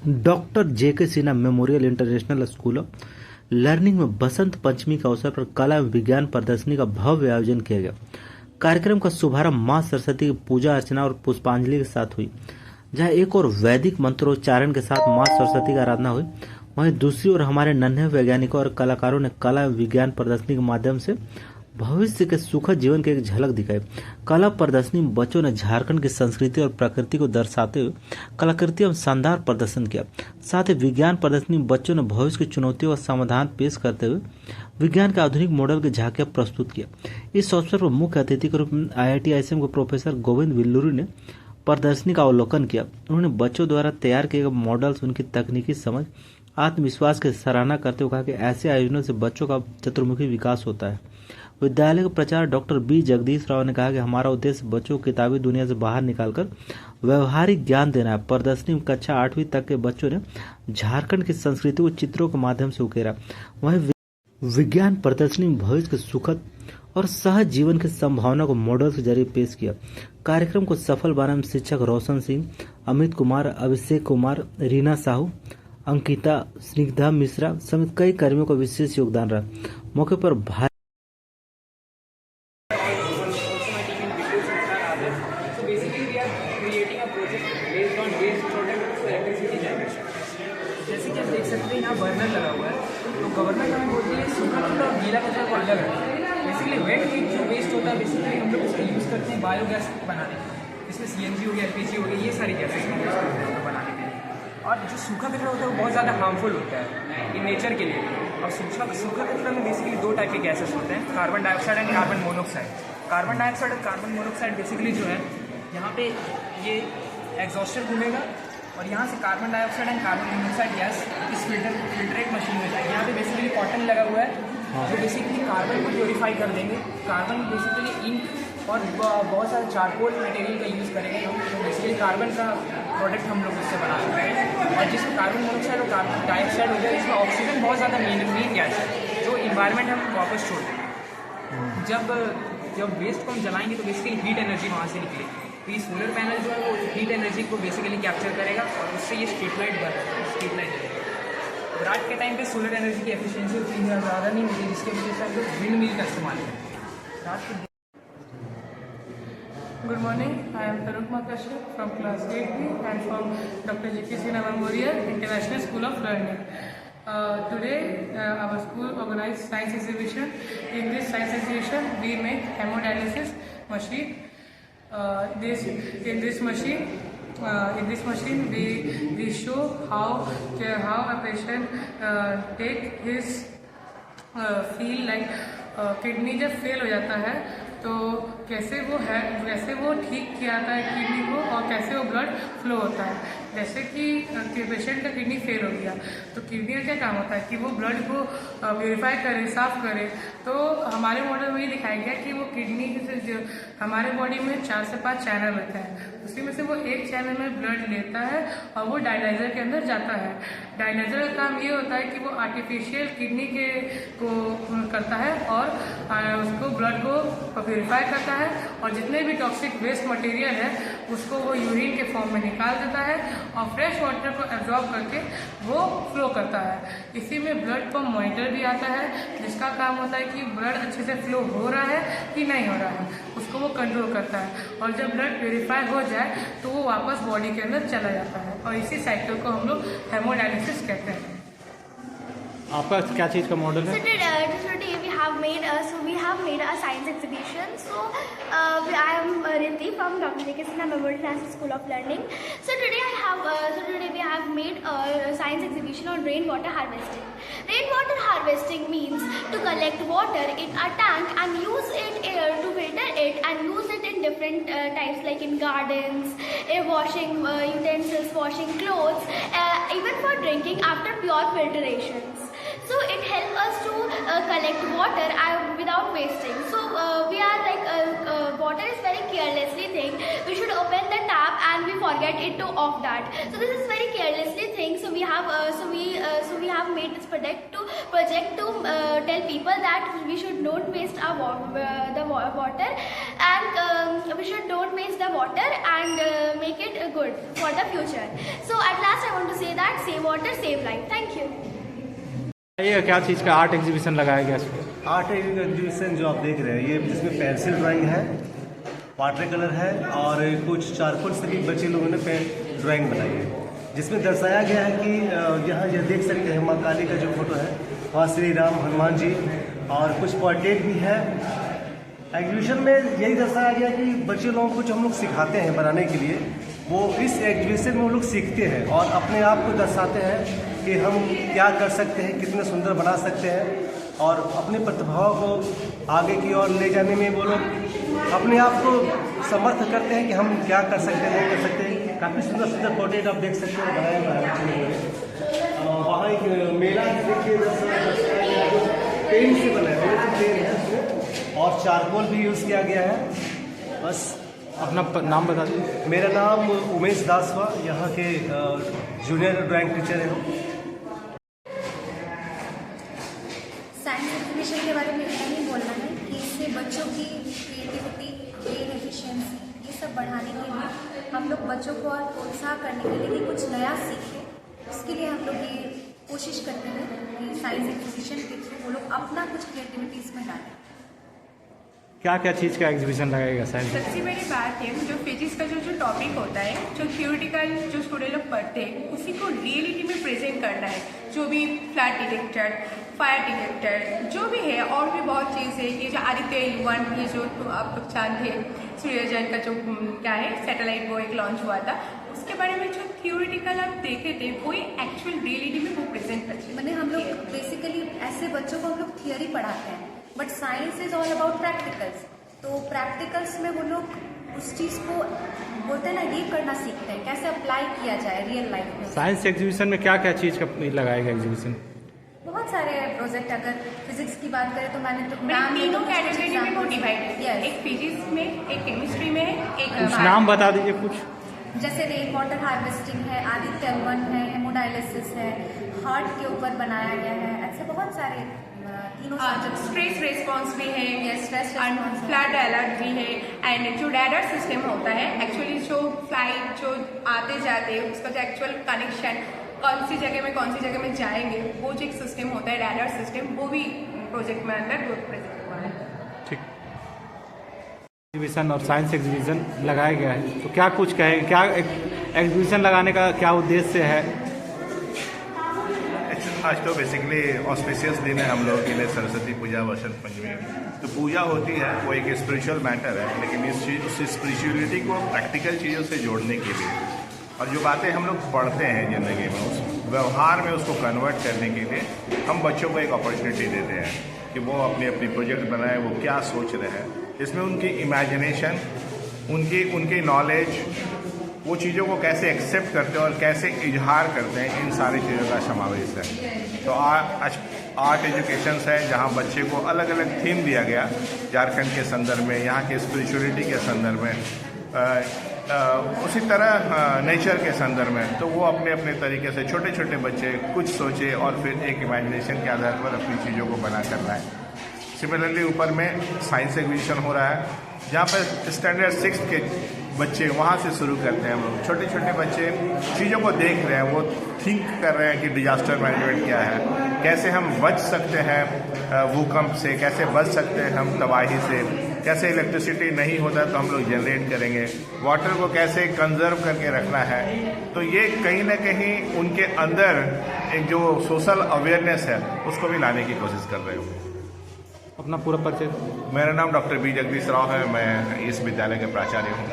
Doctor JK Sinha memorial international school of learning में बसंत पंचमी के अवसर पर कला एवं विज्ञान प्रदर्शनी का भव्य आयोजन किया गया। कार्यक्रम का शुभारंभ मां सरस्वती की पूजा अर्चना और पुष्पांजलि के साथ हुई, जहां एक और वैदिक मंत्रोच्चारण के साथ मां सरस्वती की आराधना हुई, वहीं दूसरी ओर हमारे नन्हे वैज्ञानिकों और कलाकारों ने कला एवं विज्ञान प्रदर्शनी के माध्यम से भविष्य के सुखद जीवन की एक झलक दिखाई। कला प्रदर्शनी में बच्चों ने झारखंड की संस्कृति और प्रकृति को दर्शाते हुए कलाकृति एवं शानदार प्रदर्शन किया। साथ ही विज्ञान प्रदर्शनी में बच्चों ने भविष्य की चुनौतियों का समाधान पेश करते हुए विज्ञान के आधुनिक मॉडल की झांकियां प्रस्तुत किया। इस अवसर पर मुख्य अतिथि के रूप में IIT-ISM के प्रोफेसर गोविंद विल्लूरी ने प्रदर्शनी का अवलोकन किया। उन्होंने बच्चों द्वारा तैयार किए गए मॉडल्स, उनकी तकनीकी समझ, आत्मविश्वास की सराहना करते हुए कहा कि ऐसे आयोजनों से बच्चों का चतुर्मुखी विकास होता है। विद्यालय के प्राचार्य डॉक्टर बी जगदीश राव ने कहा कि हमारा उद्देश्य बच्चों को किताबी दुनिया से बाहर निकालकर व्यवहारिक ज्ञान देना है। प्रदर्शनी में कक्षा 8वीं तक के बच्चों ने झारखंड की संस्कृति को चित्रों के माध्यम से उकेरा। वहीं विज्ञान प्रदर्शनी में भविष्य के सुखद और सहज जीवन की संभावना को मॉडल के जरिए पेश किया। कार्यक्रम को सफल बनाने में शिक्षक रोशन सिंह, अमित कुमार, अभिषेक कुमार, रीना साहू, अंकिता, स्निग्धा मिश्रा समेत कई कर्मियों का विशेष योगदान रहा। मौके पर जैसे कि आप देख सकते हैं यहाँ बर्नर लगा हुआ है, तो गवर्नमेंट हमें बोलती है सूखा कचरा और गीला कचरा को अलग रखें। बेसिकली वेट हीट जो वेस्ट होता है बेसिकली हम लोग उसका यूज़ करते हैं बायोगैस बनाने में। इसमें CNG हो गया, LPG हो गया, ये सारी गैसेस हम यूज़ करते हैं बनाने के लिए। और जो सूखा कचरा होता है वो बहुत ज़्यादा हार्मफुल होता है इन नेचर के लिए। और सूखा कचरा में बेसिकली 2 टाइप के गैसेस होते हैं, carbon dioxide and carbon monoxide. Carbon dioxide और कार्बन मोनोऑक्साइड बेसिकली जो है यहाँ पे ये एग्जॉस्टर घूमेगा और यहाँ से carbon dioxide and carbon monoxide gas इस फिल्ट्रेट मशीन में जाएगी। यहाँ पे बेसिकली कॉटन लगा हुआ है जो बेसिकली कार्बन को प्योरीफाई कर देंगे। कार्बन बेसिकली इंक और बहुत सारे चारकोल मटेरियल का यूज़ करेंगे तो बेसिकली कार्बन का प्रोडक्ट हम लोग उससे बना सकते हैं। और जिसमें कार्बन मोनोऑक्साइड और कार्बन डाइऑक्साइड हो गया, इसमें ऑक्सीजन बहुत ज़्यादा मेन गैस है जो इन्वायरमेंट हम वापस छोड़ देंगे। जब वेस्ट को हम जलाएंगे तो बेसिकली हीट एनर्जी वहाँ से निकलेगी। तो ये सोलर पैनल जो है वो हीट एनर्जी को बेसिकली कैप्चर करेगा और उससे ये स्ट्रीट लाइट बनेगा, स्ट्रीट लाइट जलेगा। रात के टाइम पे सोलर एनर्जी की एफिशिएंसी उतनी ज़्यादा नहीं होती, जिसकी वजह से हम लोग विंड मिल का इस्तेमाल करें रात के। Good morning, I am Tarukma Kashyap from class 8B and from Dr. J.K. Sinha Memorial International School of Learning. Today our school organized science exhibition. In this science exhibition we make hemodialysis machine. In this machine we show how a patient take his feel like kidney जब fail हो जाता है तो कैसे वो ठीक किया जाता है किडनी को और कैसे वो ब्लड फ्लो होता है। जैसे कि पेशेंट का किडनी फेल हो गया तो किडनी का क्या काम होता है कि वो ब्लड को प्योरीफाई करे, साफ करे। तो हमारे मॉडल में ये दिखाया गया कि वो किडनी जो हमारे बॉडी में 4 से 5 चैनल होते हैं, उसी में से वो एक चैनल में ब्लड लेता है और वो डायलाइजर के अंदर जाता है। डायलाइजर का काम ये होता है कि वो आर्टिफिशियल किडनी को करता है और उसको ब्लड को प्योरीफाई करता है और जितने भी टॉक्सिक वेस्ट मटेरियल है उसको वो यूरिन के फॉर्म में निकाल देता है और फ्रेश वाटर को एब्जॉर्ब करके वो फ्लो करता है। इसी में ब्लड पंप मॉनिटर भी आता है जिसका काम होता है कि ब्लड अच्छे से फ्लो हो रहा है कि नहीं हो रहा है, उसको वो कंट्रोल करता है। और जब ब्लड प्योरीफाई हो जाए तो वो वापस बॉडी के अंदर चला जाता है और इसी साइकिल को हम लोग हेमोडायलिसिस कहते हैं। आपका क्या चीज़ का मॉडल है? Today we have made a science exhibition. So I am Riddhi from Dr. J.K. Sinha Memorial International School of Learning. So today we have made a science exhibition on rainwater harvesting. Rainwater harvesting means to collect water in a tank and use it to filter it and use it in different types like in gardens, washing utensils, washing clothes, even for drinking after pure filtrations. So it helps us to collect water without wasting. So we are like water is very carelessly thing. We should open the tap and we forget it to off that. So this is very carelessly thing. So we have made this project to tell people that we should not waste the water and we should don't waste the water and make it good for the future. So at last I want to say that save water, save life. Thank you. ये क्या चीज़ का art exhibition लगाया गया इसमें? Art exhibition जो आप देख रहे हैं, ये जिसमें पेंसिल ड्राइंग है, वाटर कलर है और कुछ चारकोल से भी बच्चे लोगों ने ड्राइंग बनाई है, जिसमें दर्शाया गया है कि यहाँ ये देख सकते हैं माँ काली का जो फोटो है, वहाँ श्री राम, हनुमान जी और कुछ पोर्ट्रेट भी है। एग्जीबिशन में यही दर्शाया गया कि बच्चे लोगों को जो हम लोग सिखाते हैं बनाने के लिए, वो इस एग्जीबिशन में वो लोग सीखते हैं और अपने आप को दर्शाते हैं कि हम क्या कर सकते हैं, कितने सुंदर बना सकते हैं और अपनी प्रतिभाओं को आगे की ओर ले जाने में वो लोग अपने आप को समर्थ करते हैं कि हम क्या कर सकते हैं, नहीं कर सकते हैं। काफ़ी सुंदर सुंदर पोर्ट्रेट आप देख सकते हैं बनाए हुए हैं बच्चे लोगों ने। वहाँ एक मेला देखिए, पेन से बना है, पेन है उसमें और चारकोल भी यूज़ किया गया है। बस अपना नाम बता दीजिए। मेरा नाम उमेश दास हुआ, यहाँ के जूनियर ड्राइंग टीचर हैं। साइंस एग्जीबिशन के बारे में इतना ही बोलना है कि इससे बच्चों की क्रिएटिविटी, ब्रेन एफिशिएंसी ये सब बढ़ाने के लिए हम लोग बच्चों को और प्रोत्साहन करने के लिए कि कुछ नया सीखें, उसके लिए हम लोग ये कोशिश करते हैं कि साइंस एग्जीबिशन के थ्रू वो लोग अपना कुछ क्रिएटिविटी इसमें डालें। क्या क्या चीज़ का एग्जीबिशन लगाएगा साइंस? सबसे बड़ी बात है जो फिजिक्स का जो टॉपिक होता है, जो थ्योरेटिकल जो स्टूडेंट लोग पढ़ते हैं, उसी को रियलिटी में प्रेजेंट करना है। जो भी फ्लैट डिटेक्टर, फायर डिटेक्टर, जो भी है और भी बहुत चीज़ है। ये जो आदित्य L1 ये जो आप लोग जानते हैं, सूर्यजन का जो क्या है सैटेलाइट वो एक लॉन्च हुआ था, उसके बारे में जो थ्योरेटिकल आप देखे थे वो एक्चुअल रियलिटी में वो प्रेजेंट करते हैं। मैंने हम लोग बेसिकली ऐसे बच्चों को हम लोग थियोरी पढ़ाते हैं, but science is all about practicals. तो प्रैक्टिकल्स में वो लोग उस चीज़ को बोलते हैं ना, ये करना सीखते हैं, कैसे अप्लाई किया जाए रियल लाइफ में। साइंस एग्जीबिशन में क्या क्या चीज़ का लगाएगा एग्जीबिशन? बहुत सारे प्रोजेक्ट, अगर फिजिक्स की बात करें तो मैंने तो तीनों कैटेगरी में वो डिवाइड है। एक फिजिक्स में, एक केमिस्ट्री में है, एक कुछ नाम बता दीजिए कुछ। जैसे रेन वाटर हार्वेस्टिंग है, आदित्य L1 है, हेमोडायलिसिस है, हार्ट के ऊपर बनाया गया है, ऐसे बहुत सारे तीनों स्ट्रेस रिस्पॉन्स भी है, स्ट्रेस एंड फ्लड अलर्ट भी है। एंड जो रैडर सिस्टम होता है, एक्चुअली जो फ्लाइट जो आते जाते उसका जो एक्चुअल कनेक्शन कौन सी जगह में जाएंगे, वो जो एक सिस्टम होता है रैडर सिस्टम, वो भी प्रोजेक्ट में अंदर वो प्रेजेंट हुआ है। ठीक। एग्जीबिशन और साइंस एग्जीबिशन लगाया गया है, तो क्या कुछ कहें, क्या एग्जीबिशन लगाने का क्या उद्देश्य है? आज तो बेसिकली ऑस्पिशियस दिन है हम लोगों के लिए, सरस्वती पूजा, वसंत पंचमी। तो पूजा होती है वो एक स्पिरिचुअल मैटर है, लेकिन इस स्पिरिचुअलिटी को प्रैक्टिकल चीज़ों से जोड़ने के लिए और जो बातें हम लोग पढ़ते हैं ज़िंदगी में, उस व्यवहार में उसको कन्वर्ट करने के लिए हम बच्चों को एक अपॉर्चुनिटी देते हैं कि वो अपनी अपनी प्रोजेक्ट बनाए, वो क्या सोच रहे हैं। इसमें उनकी इमेजिनेशन, उनकी नॉलेज, वो चीज़ों को कैसे एक्सेप्ट करते हैं और कैसे इजहार करते हैं, इन सारी चीज़ों का समावेश है। तो आज आर्ट एजुकेशंस है जहाँ बच्चे को अलग अलग थीम दिया गया, झारखंड के संदर्भ में, यहाँ के स्पिरिचुअलिटी के संदर्भ में, उसी तरह नेचर के संदर्भ में। तो वो अपने अपने तरीके से छोटे छोटे बच्चे कुछ सोचे और फिर एक इमेजिनेशन के आधार पर अपनी चीज़ों को बना करना है। सिमिलरली ऊपर में साइंस एग्जीबिशन हो रहा है, जहाँ पर स्टैंडर्ड 6 के बच्चे वहाँ से शुरू करते हैं। हम लोग छोटे छोटे बच्चे चीज़ों को देख रहे हैं, वो थिंक कर रहे हैं कि डिजास्टर मैनेजमेंट क्या है, कैसे हम बच सकते हैं भूकंप से, कैसे बच सकते हैं हम तबाही से, कैसे इलेक्ट्रिसिटी नहीं होता तो हम लोग जनरेट करेंगे, वाटर को कैसे कंजर्व करके रखना है। तो ये कहीं ना कहीं उनके अंदर एक जो सोशल अवेयरनेस है उसको भी लाने की कोशिश कर रहे हो। अपना पूरा परिचय। मेरा नाम डॉक्टर बी जगदीश राव है, मैं इस विद्यालय के प्राचार्य हूँ।